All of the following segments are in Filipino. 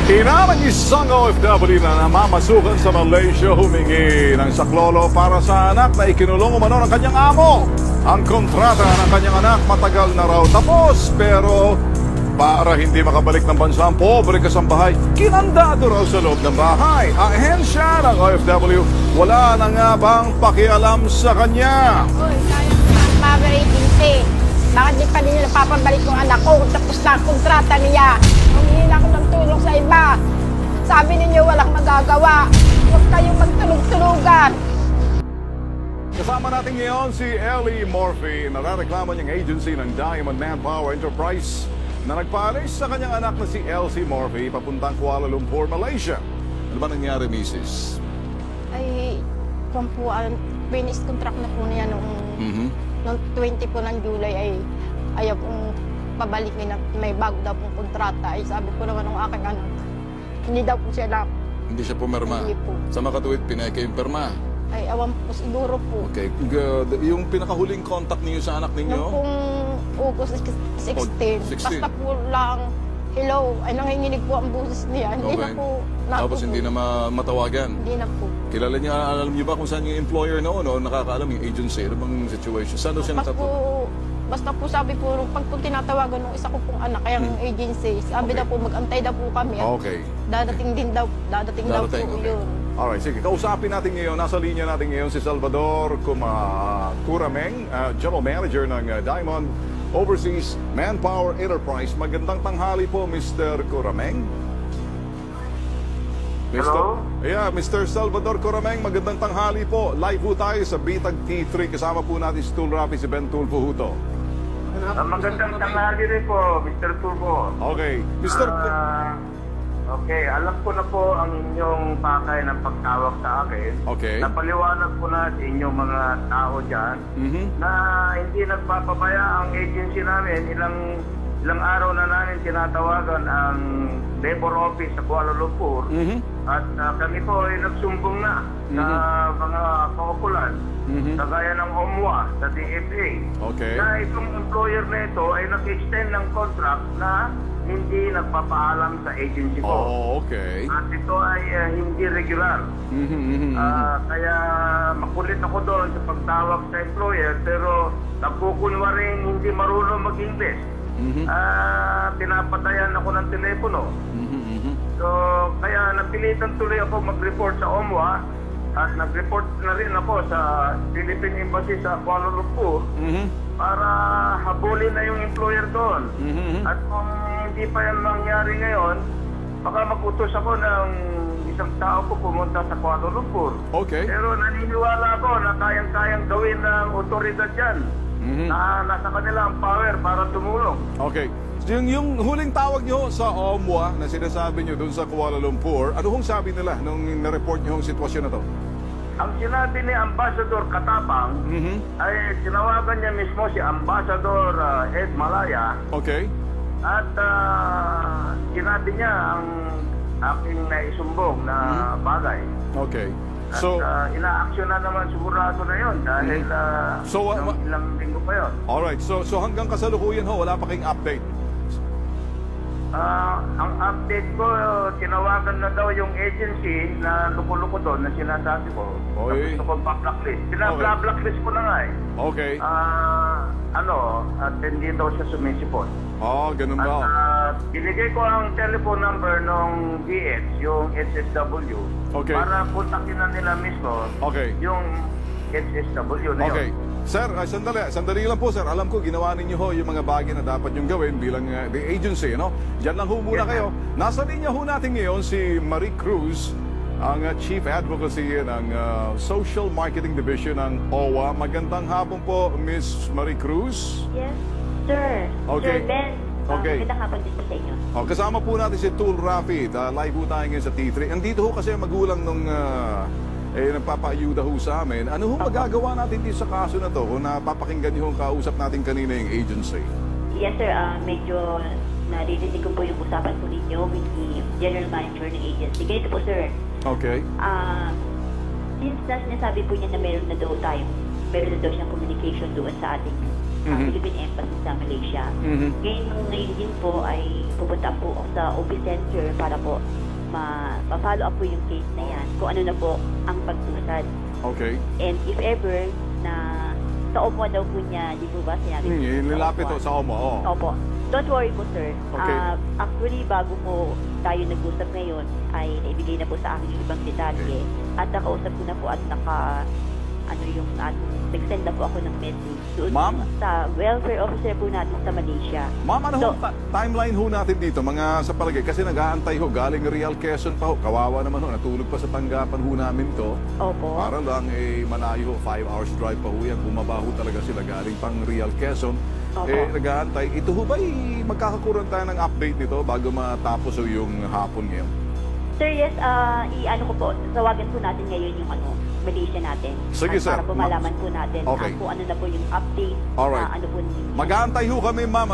Inamang isang OFW na namamasukan sa Malaysia humingi ng saklolo para sa anak na ikinulong umano ng kanyang amo. Ang kontrata ng kanyang anak matagal na raw tapos, pero para hindi makabalik ng bansa ang pobre kasambahay, kinandado raw sa loob ng bahay. Ang ahensya ng OFW, wala na nga bang pakialam sa kanya? Uy, kaya ng power agency. Bakit di pa din nila papabalik yung anak ko? Tapos na ang kontrata niya. Humingi na ako ng tulong sa iba. Sabi ninyo walang magagawa. Huwag kayong magtulog-tulugan. Kasama natin ngayon si Ellie Morphy, narareklamo niyang agency ng Diamond Manpower Enterprise na nagpaalis sa kanyang anak na si Elsie Morphy papuntang Kuala Lumpur, Malaysia. Ano ba nangyari, Mrs.? Ay, kung po, finish contract na po niya noong 20 po ng July ay ayaw pong pabalikin at may bago daw pong kontrata. Ay sabi po naman ng aking anak, hindi daw po siya lang. Hindi siya pumirma? Hindi po. Sa makatuwid, pinake yung pirma? Ay awan po siguro po. Okay. Yung pinakahuling contact niyo sa anak ninyo? Noong pong August 16, 16. basta po lang, hello, ay nanginginig po ang buses niya. Hindi na po. Tapos hindi na matawagan? Hindi na po. Kilala niya, alam niyo ba kung saan yung employer noon o nakakaalam yung agency? Ano bang situation? Saan daw siya natatawa? Basta po sabi po, pag po tinatawagan ng isa ko pong anak, kaya ng agency, sabi daw po, mag-antay daw po kami. Okay. Dadating daw po okay. yun. Alright, sige. Kausapin natin ngayon, nasa linya natin ngayon si Salvador Curameng, General Manager ng Diamond Overseas Manpower Enterprise. Magandang tanghali po, Mr. Curameng. Hello? Yeah, Mr. Salvador Curameng, magandang tanghali po. Live po tayo sa Bitag T3. Kasama po natin si Tool Rapi, si Ben Tulfo Huto. Magandang tanghali rin po, Mr. Turbo. Okay. Mr. Okay, alam ko na po ang inyong pakay ng pagtawag sa akin. Okay. Napaliwanag ko na sa inyong mga tao dyan na hindi nagpapabaya ang agency namin. Ilang araw na namin tinatawagan ang labor office sa Kuala Lumpur. At kami po ay nagsumbong na sa mga kaukulan, kagaya ng OMWA, sa DFA, na itong employer na ito ay nag-extend ng contract na hindi nagpapaalam sa agency ko. Oh, okay. At ito ay hindi regular. Kaya makulit ako doon sa pagtawag sa employer, pero nagkukunwaring hindi marunong mag-English. Pinapatayan ako ng telepono. So, kaya napilitan tuloy ako mag-report sa OMWA at nag-report na rin ako sa Philippine Embassy sa Kuala Lumpur para habulin na yung employer doon. At kung hindi pa yan mangyari ngayon, baka mag-utos ako ng isang tao ko pumunta sa Kuala Lumpur. Okay. Pero naniniwala ako na kayang-kayang gawin ng otoridad dyan. Na nasa kanila ang power para tumulong. Okay. Yung huling tawag nyo sa OMWA na sinasabi nyo dun sa Kuala Lumpur, ano hong sabi nila nung na-report nyo yung sitwasyon na to? Ang sinabi ni Ambassador Katapang ay tinawagan niya mismo si Ambassador Ed Malaya. Okay. At sinabi niya ang aking naisumbong na bagay. Okay. At So, ina-action na naman sigurado na yon dahil ilang linggo pa yun. alright. So hanggang kasalukuyan ho, wala pa kayong update? Ang update ko, tinawagan na daw yung agency na luko-luko doon na sinasabi ko. Oy. Gusto ko pa-blacklist. Blacklist ko na nga eh. Okay. At hindi daw siya sumisipot. Ganun ba? At binigay ko ang telephone number ng BH, yung SSW, para kontakin na nila mismo yung SSW na Okay. yun. Sir, sandali lang po sir. Alam ko, ginawa ninyo ho yung mga bagay na dapat yung gawin bilang the agency, no? Diyan lang ho muna kayo. Nasa linya ho natin ngayon si Marie Cruz, ang Chief Advocacy ng Social Marketing Division ng OWA. Magandang hapon po, Miss Marie Cruz. Yes, sir. Okay. Sir Ben, magandang hapon din po sa inyo. Kasama po natin si Tool Rafi. Live po tayo ngayon sa T3. Andito ho kasi ang magulang nung nagpapaayuda ho sa amin. Ano ho magagawa natin dito sa kaso na to? O napapakinggan niyo ang kausap natin kanina yung agency? Yes, sir. Medyo naririnig ko po yung usapan po ninyo with the General Manager ng agency. Ganito po, sir. Okay. Since sinasabi po niya na meron na daw siyang communication doon sa ating Philippine Embassy sa Malaysia. Ngayon din po ay pupunta po ako sa OP Center para po ma-follow up po yung case na yan, kung ano na po ang pag-usad. Okay. And if ever na sa OMO daw po niya, di po ba sinabi? Nilapit to sa OMO. Oh. Opo. Don't worry po, sir. Okay. Actually, bago po tayo nag-usap ngayon, ay naibigay na po sa akin yung ibang detalye. At nakausap ko na po at nag-send na po ako ng message doon Ma'am? sa welfare officer po natin sa Malaysia. Ma'am, ano So- timeline ho natin dito, mga sa palagay? Kasi nag-aantay ho, galing Real Quezon pa ho. Kawawa naman ho, natulog pa sa tanggapan ho namin to. Opo. Para lang, malayo ho, 5 hours drive pa ho yan. Bumaba ho talaga sila galing pang Real Quezon. Opo. Nag-aantay. Ito ho ba, magkakakuran tayo ng update nito bago matapos ho yung hapon ngayon? Sir, yes, ko po, tawagan po natin ngayon yung Malaysia natin. Sige, sir. Para po malaman po natin Okay. kung ano na po yung update. Alright. Ano po Mag-aantay ho kami, ma'am.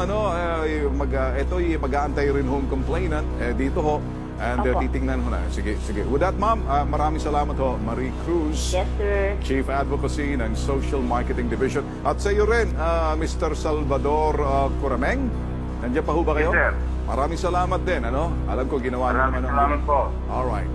Ito'y mag-aantay rin hong complainant dito ho. And Opo. titingnan ho na. Sige. With that, ma'am, maraming salamat ho. Marie Cruz, Yes, sir. Chief Advocacy ng Social Marketing Division. At sa iyo rin, Mr. Salvador Curameng. Nandiyan pa ho ba kayo? Yes, sir. Maraming salamat din. Alam ko, ginawa niyo Maraming naman. salamat po. Alright.